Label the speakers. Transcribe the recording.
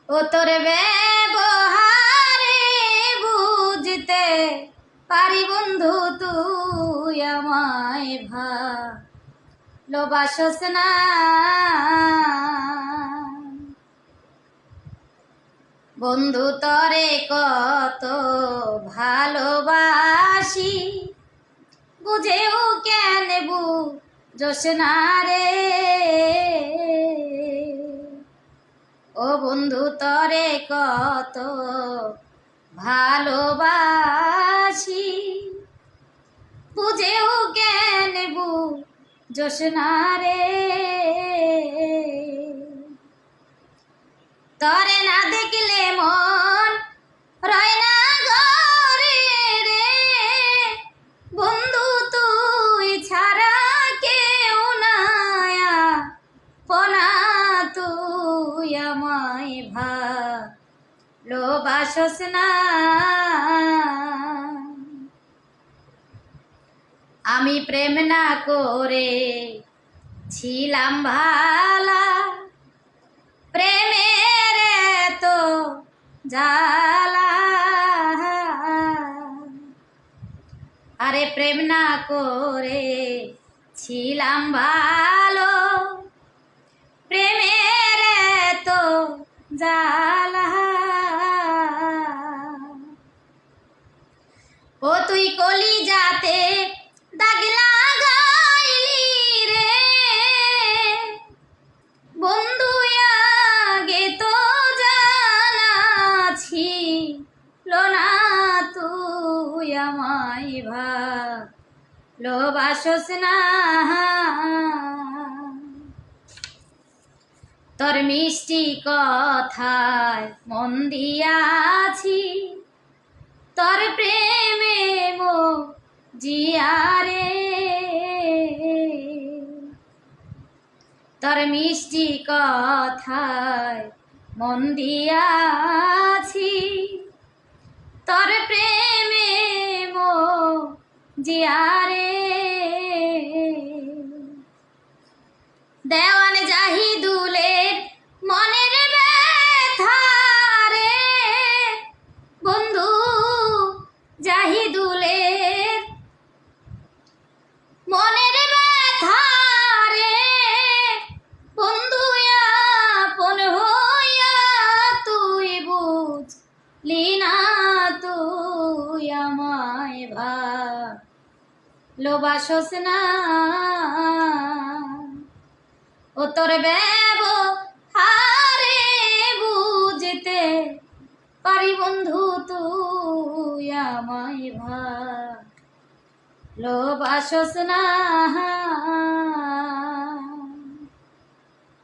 Speaker 1: ও তোর ব্যবহারে বুঝতে পারি বন্ধু তুই আমায় ভালোবাসস না। বন্ধু তরে কত ভালোবাসি বুঝেও কেন বুঝোস না রে। ও বন্ধু তরে কত ভালোবাসি বুঝেও কেন বুঝোস না রে। তরে না দেখলে মন রয় না ঘরে রে। বন্ধু তুই ছাড়া কেউ নায়া পনা তুই আমায় ভালোবাসস না। আমি প্রেম না করে ছিলাম ভালা প্রেমের তো জ্বালা। আরে প্রেম না করে ছিলাম ভালো প্রেমের তো জ্বালা। ও তুই কলিজাতে দাগ লাগাইলি রে। বন্ধু আগে তো জানা ছিল না তুই আমায় ভালোবাসস না। তোর মিষ্টি কথায় মন দিয়াছি তোর প্রেমে জিয়ারে। তোর মিষ্টি কথায় মন দিয়াছি তোর প্রেমে জিয়ারে। দেওয়ান জাহিদুলের মনের ব্যথা রে। বন্ধু জাহিদুলের মনের ব্যথা রে। বন্ধু আপন হইয়া তুই বুঝলি না তুই আমায় ভালোবাসস না। ও তোর ব্যবহারে বুঝতে পারি বন্ধু তুই আমায় ভালোবাসস না।